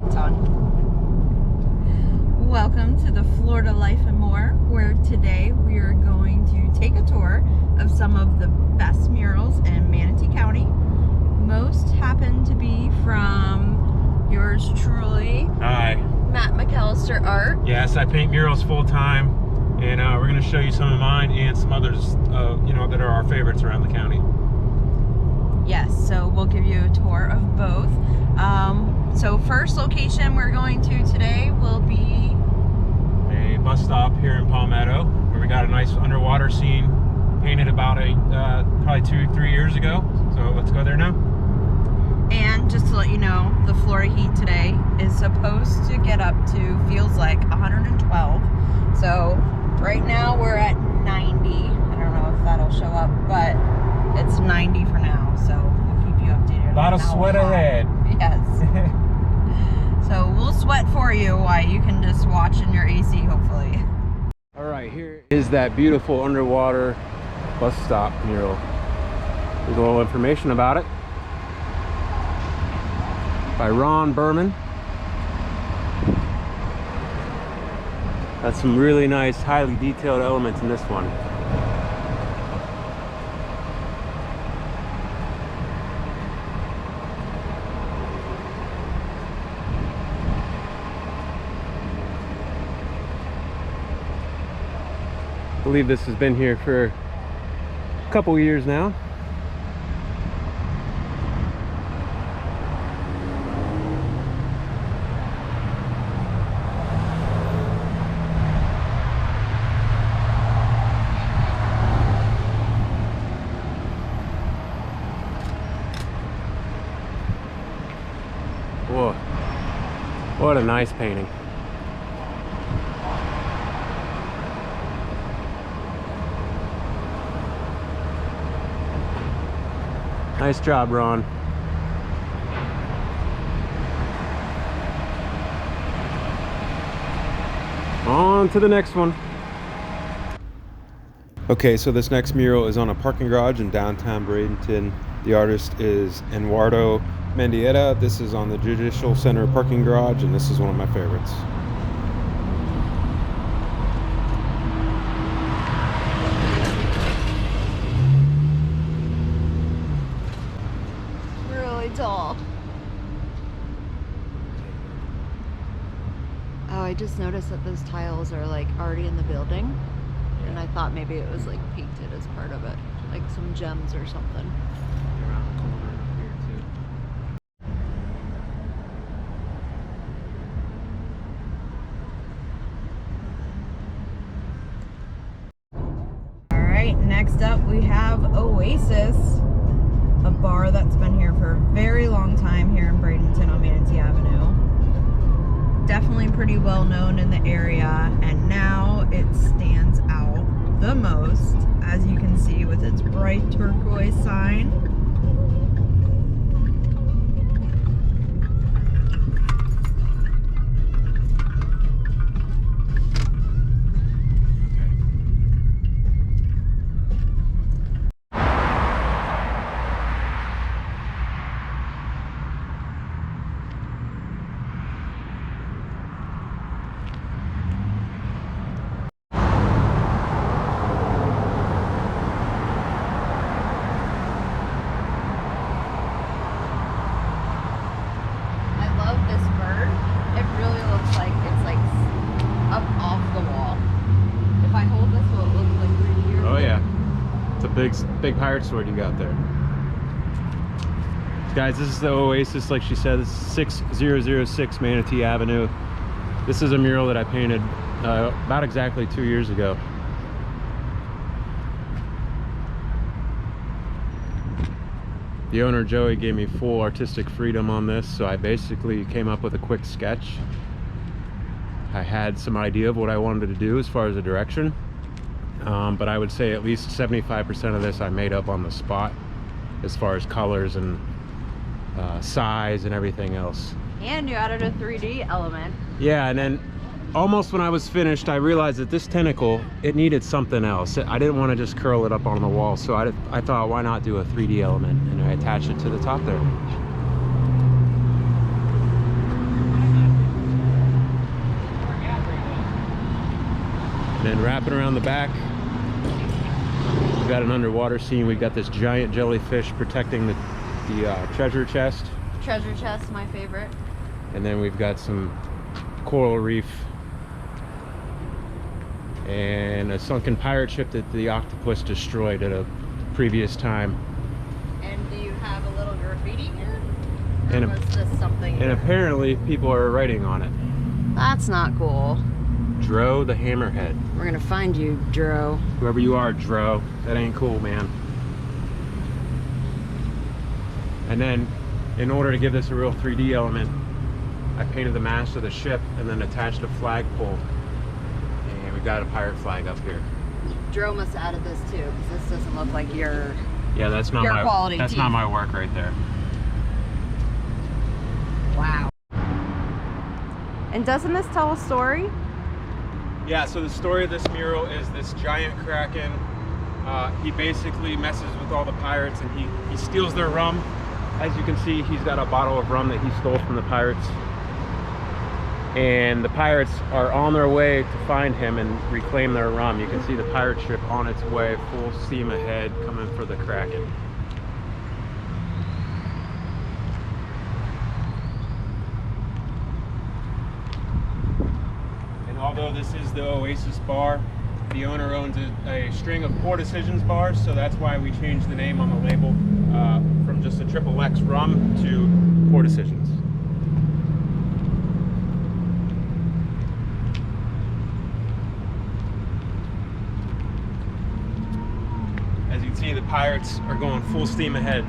It's on. Welcome to the Florida Life and More, where today we are going to take a tour of some of the best murals in Manatee County. Most happen to be from yours truly. Hi. Matt McAllister Art. Yes, I paint murals full time, and we're going to show you some of mine and some others, that are our favorites around the county. Yes, so we'll give you a tour of both. So first location we're going to today will be A bus stop here in Palmetto, where we got a nice underwater scene painted about probably 2-3 years ago. So let's go there now. And just to let you know, the Florida heat today is supposed to get up to, feels like 112. So right now we're at 90. I don't know if that'll show up, but it's 90 for now. So we'll keep you updated. A lot of sweat ahead. Yes. So we'll sweat for you while you can just watch in your AC, hopefully. All right, here is that beautiful underwater bus stop mural. There's a little information about it. By Ron Berman. That's some really nice, highly detailed elements in this one. I believe this has been here for a couple years now. Whoa, what a nice painting. Nice job, Ron. On to the next one. Okay, so this next mural is on a parking garage in downtown Bradenton. The artist is Eduardo Mendieta. This is on the Judicial Center parking garage, and this is one of my favorites. Dull. Oh, I just noticed that those tiles are like already in the building, and I thought maybe it was like painted as part of it, like some gems or something. Around the corner here too. All right, next up we have Oasis, a bar that's been here for a very long time here in Bradenton on Manatee Avenue. Definitely pretty well known in the area, and now it stands out the most, as you can see with its bright turquoise sign. Big pirate sword you got there. Guys, this is the Oasis, like she said. This is 6006 Manatee Avenue. This is a mural that I painted about exactly 2 years ago. The owner, Joey, gave me full artistic freedom on this, so I basically came up with a quick sketch. I had some idea of what I wanted to do as far as a direction. But I would say at least 75% of this I made up on the spot, as far as colors and size and everything else. And you added a 3D element. Yeah, and then almost when I was finished, I realized that this tentacle, it needed something else. I didn't want to just curl it up on the wall, so I thought, why not do a 3D element? And I attached it to the top there. then wrapping around the back, we've got an underwater scene. We've got this giant jellyfish protecting the treasure chest. Treasure chest, my favorite. And then we've got some coral reef and a sunken pirate ship that the octopus destroyed at a previous time. And do you have a little graffiti here? Or And was this something? And apparently people are writing on it. That's not cool. Dro the Hammerhead. We're gonna find you, Dro. Whoever you are, Dro. That ain't cool, man. And then, in order to give this a real 3D element, I painted the mast of the ship and then attached a flagpole. And we've got a pirate flag up here. Dro must have added this too, because this doesn't look like your... Yeah, that's not Your my quality That's teeth. not my work right there. Wow. And doesn't this tell a story? Yeah, so the story of this mural is this giant kraken. He basically messes with all the pirates and he steals their rum. As you can see, he's got a bottle of rum that he stole from the pirates. And the pirates are on their way to find him and reclaim their rum. You can see the pirate ship on its way, full steam ahead, coming for the kraken. Although this is the Oasis bar, the owner owns a string of Poor Decisions bars, so that's why we changed the name on the label from just a XXX rum to Poor Decisions. As you can see, the pirates are going full steam ahead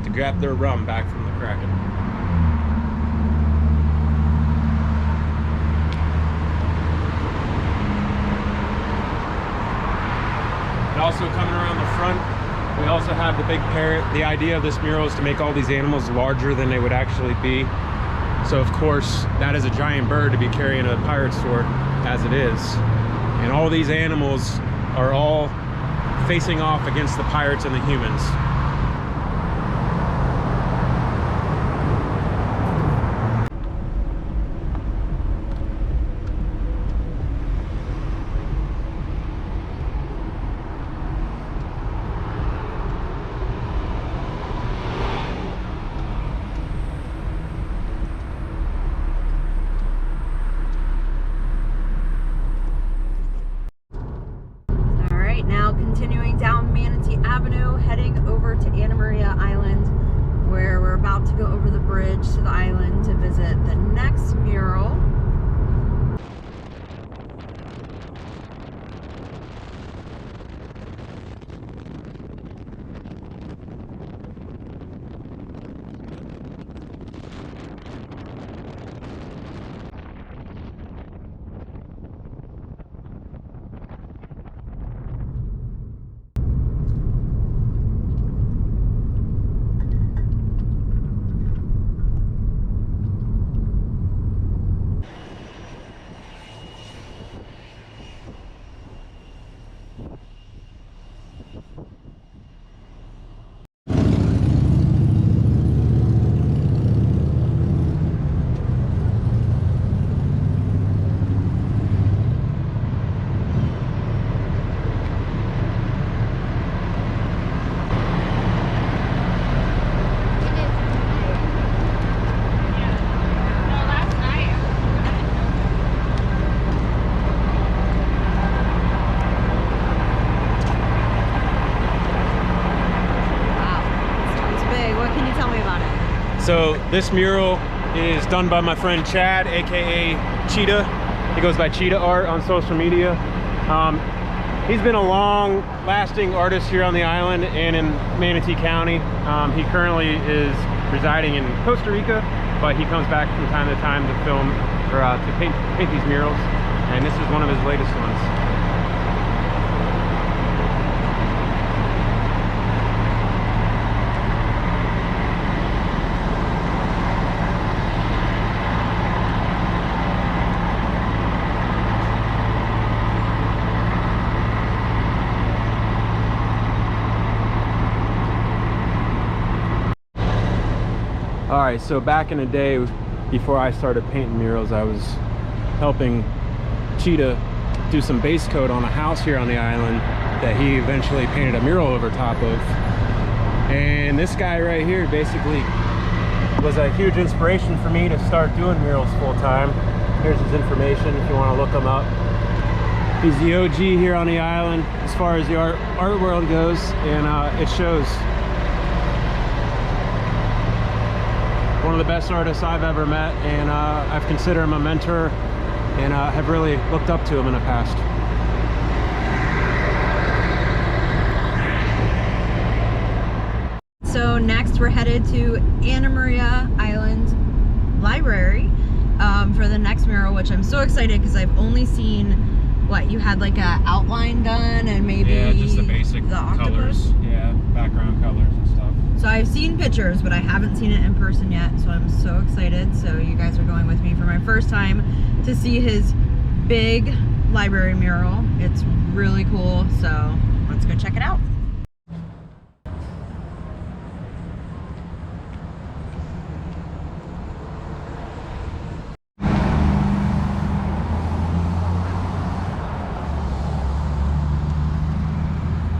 to grab their rum back from the Kraken. Also coming around the front, we also have the big parrot. The idea of this mural is to make all these animals larger than they would actually be. So of course, that is a giant bird to be carrying a pirate sword, as it is. And all these animals are all facing off against the pirates and the humans. Now continuing down Manatee Avenue, heading over to Anna Maria Island, where we're about to go over the bridge to the island to visit the next mural. So this mural is done by my friend Chad, aka Cheetah. He goes by Cheetah Art on social media. He's been a long-lasting artist here on the island and in Manatee County. He currently is residing in Costa Rica, but he comes back from time to time to film or to paint these murals, and this is one of his latest ones. All right, so back in the day, before I started painting murals, I was helping Cheetah do some base coat on a house here on the island that he eventually painted a mural over top of. And this guy right here basically was a huge inspiration for me to start doing murals full time. Here's his information if you want to look him up. He's the OG here on the island as far as the art world goes, and it shows. One of the best artists I've ever met, and I've considered him a mentor, and have really looked up to him in the past. So next we're headed to Anna Maria Island Library for the next mural, which I'm so excited because I've only seen, what, you had like a outline done and maybe just the basic colors. Yeah, background colors and stuff. So I've seen pictures, but I haven't seen it in person yet, so I'm so excited. So you guys are going with me for my first time to see his big library mural. It's really cool, so let's go check it out.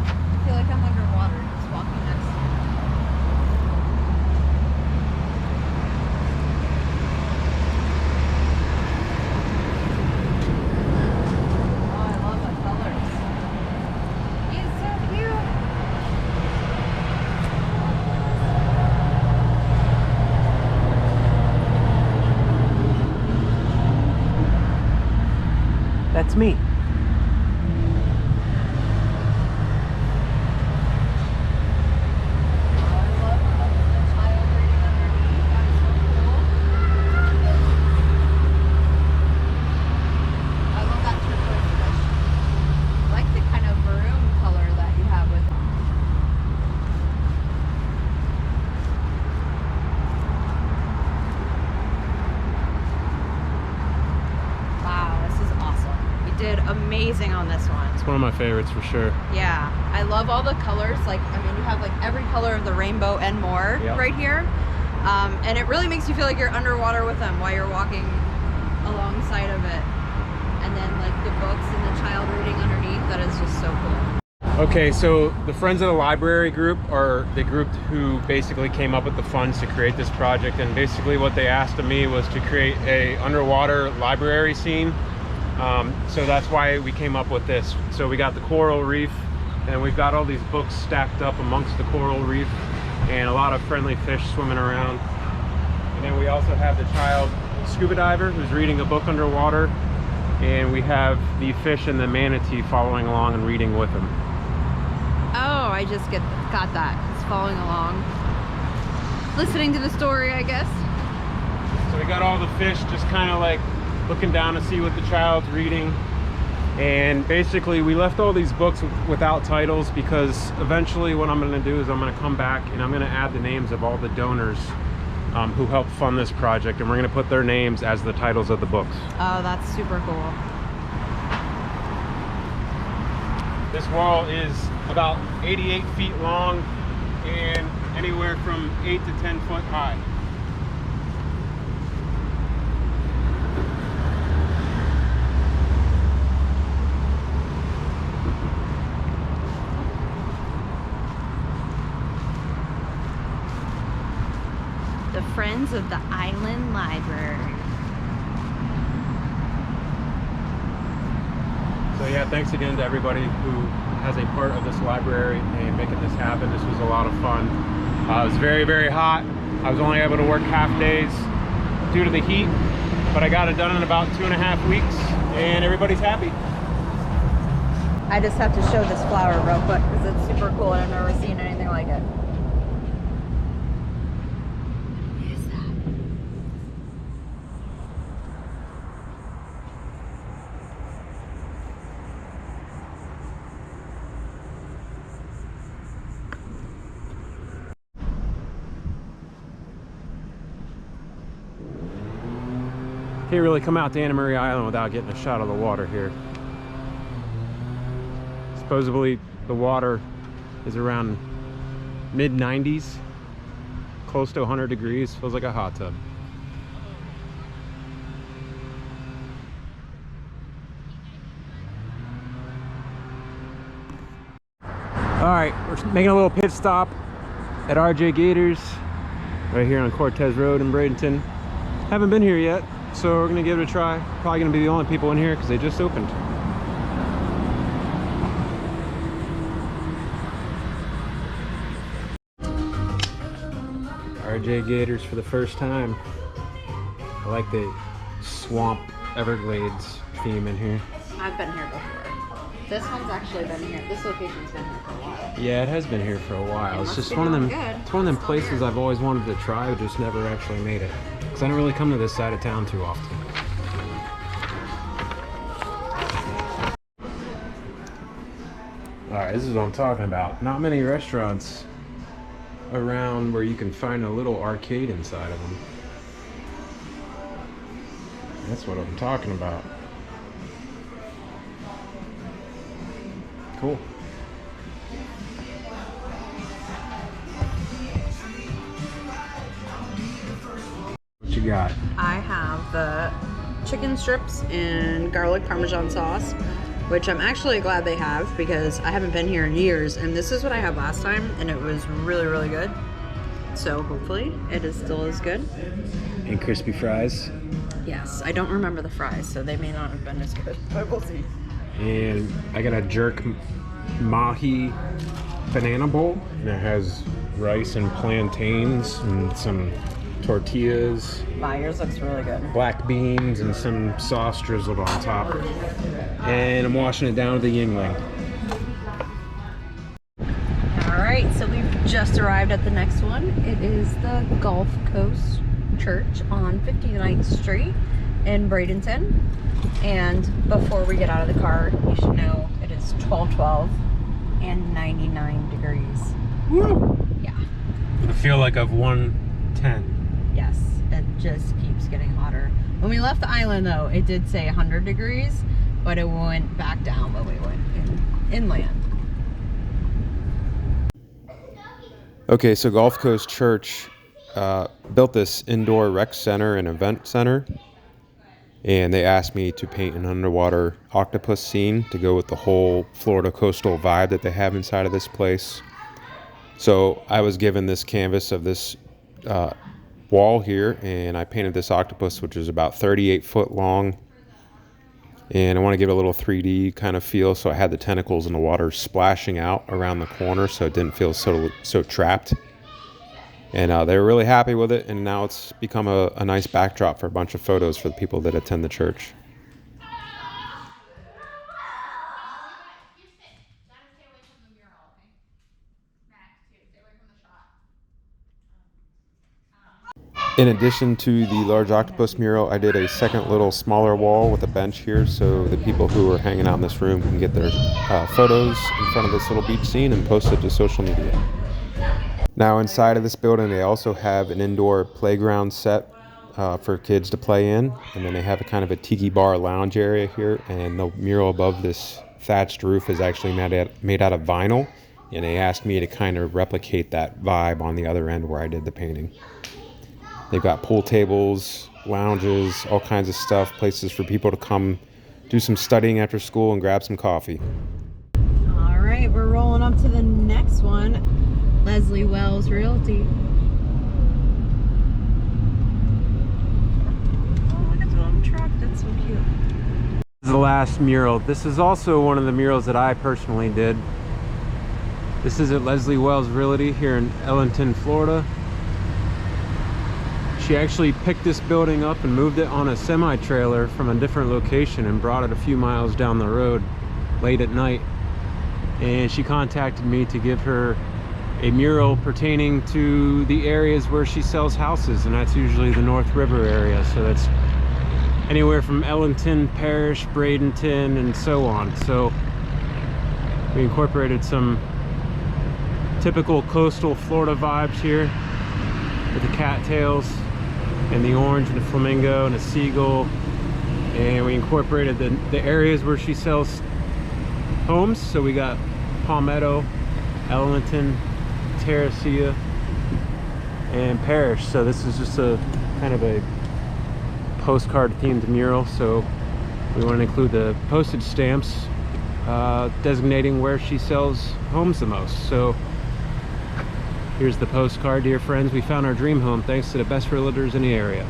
I feel like I'm underwater just walking next to you. Oh, I love the colors. He's so cute. That's me. Amazing on this one. It's one of my favorites for sure. Yeah, I love all the colors. Like, I mean, you have like every color of the rainbow and more right here. And it really makes you feel like you're underwater with them while you're walking alongside of it. And then like the books and the child reading underneath, that is just so cool. Okay, so the Friends of the Library group are the group who basically came up with the funds to create this project, and basically what they asked of me was to create a underwater library scene. So that's why we came up with this. So we got the coral reef, and we've got all these books stacked up amongst the coral reef, and a lot of friendly fish swimming around. And then we also have the child scuba diver who's reading a book underwater, and we have the fish and the manatee following along and reading with him. Oh, I just got that. It's following along, listening to the story, I guess. So we got all the fish just kind of like looking down to see what the child's reading. And basically we left all these books without titles because eventually what I'm going to do is I'm going to come back and I'm going to add the names of all the donors who helped fund this project, and we're going to put their names as the titles of the books. Oh, that's super cool. This wall is about 88 feet long and anywhere from 8 to 10 foot high. The Friends of the Island Library. So yeah, thanks again to everybody who has a part of this library and making this happen. This was a lot of fun. It was very, very hot. I was only able to work half days due to the heat, but I got it done in about 2.5 weeks, and everybody's happy. I just have to show this flower real quick because it's super cool and I've never seen anything like it. Can't really come out to Anna Maria Island without getting a shot of the water here. Supposedly the water is around mid-90s, close to 100 degrees, feels like a hot tub. All right, we're making a little pit stop at RJ Gators right here on Cortez Road in Bradenton. Haven't been here yet, so we're gonna give it a try. Probably gonna be the only people in here because they just opened. RJ Gators for the first time. I like the swamp Everglades theme in here. I've been here before. This one's actually been here. This location's been here for a while. Yeah, it has been here for a while. It's just one of them. It's one of them places I've always wanted to try, but just never actually made it. Because I don't really come to this side of town too often. All right, this is what I'm talking about. Not many restaurants around where you can find a little arcade inside of them. That's what I'm talking about. Cool. What you got? I have the chicken strips and garlic parmesan sauce, which I'm actually glad they have because I haven't been here in years, and this is what I had last time and it was really, really good. So hopefully it is still as good. And crispy fries. Yes, I don't remember the fries, so they may not have been as good, but we'll see. And I got a jerk mahi banana bowl. And it has rice and plantains and some tortillas. Wow, yours looks really good. Black beans and some sauce drizzled on top. And I'm washing it down with the Yingling. Alright, so we've just arrived at the next one. It is the Gulf Coast Church on 59th Street in Bradenton. And before we get out of the car, you should know it is 12:12 and 99 degrees. Woo! Yeah. I feel like I've won 10. Yes, it just keeps getting hotter. When we left the island though, it did say 100 degrees, but it went back down when we went inland. Okay, so Gulf Coast Church built this indoor rec center and event center, and they asked me to paint an underwater octopus scene to go with the whole Florida coastal vibe that they have inside of this place. So I was given this canvas of this wall here, and I painted this octopus, which is about 38 foot long, and I want to give it a little 3D kind of feel, so I had the tentacles in the water splashing out around the corner so it didn't feel so trapped. And they were really happy with it, and now it's become a nice backdrop for a bunch of photos for the people that attend the church. In addition to the large octopus mural, I did a second little smaller wall with a bench here so the people who are hanging out in this room can get their photos in front of this little beach scene and post it to social media. Now inside of this building they also have an indoor playground set for kids to play in, and then they have a kind of a tiki bar lounge area here, and the mural above this thatched roof is actually made out of vinyl, and they asked me to kind of replicate that vibe on the other end where I did the painting. They've got pool tables, lounges, all kinds of stuff, places for people to come do some studying after school and grab some coffee. All right, we're rolling up to the next one. Leslie Wells Realty. Oh, look at the little truck. That's so cute. This is the last mural. This is also one of the murals that I personally did. This is at Leslie Wells Realty here in Ellenton, Florida. She actually picked this building up and moved it on a semi-trailer from a different location and brought it a few miles down the road late at night. And she contacted me to give her a mural pertaining to the areas where she sells houses, and that's usually the North River area. So that's anywhere from Ellenton Parish, Bradenton, and so on. So we incorporated some typical coastal Florida vibes here with the cattails and the orange and the flamingo and the seagull, and we incorporated the areas where she sells homes. So we got Palmetto, Ellenton, Terracea, and Parish. So this is just a kind of a postcard themed mural, so we want to include the postage stamps designating where she sells homes the most. So here's the postcard. Dear friends, we found our dream home thanks to the best realtors in the area.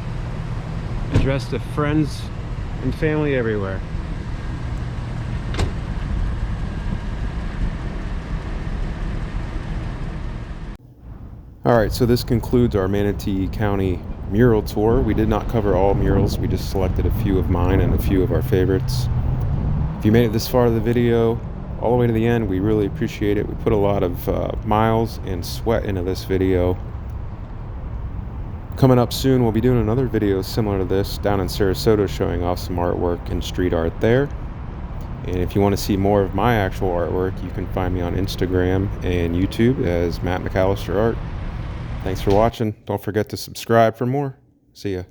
Addressed to friends and family everywhere. Alright, so this concludes our Manatee County mural tour. We did not cover all murals, we just selected a few of mine and a few of our favorites. If you made it this far of the video, all the way to the end, we really appreciate it. We put a lot of miles and sweat into this video. Coming up soon, we'll be doing another video similar to this down in Sarasota, showing off some artwork and street art there. And if you want to see more of my actual artwork, you can find me on Instagram and YouTube as Matt McAllister Art. Thanks for watching. Don't forget to subscribe for more. See ya.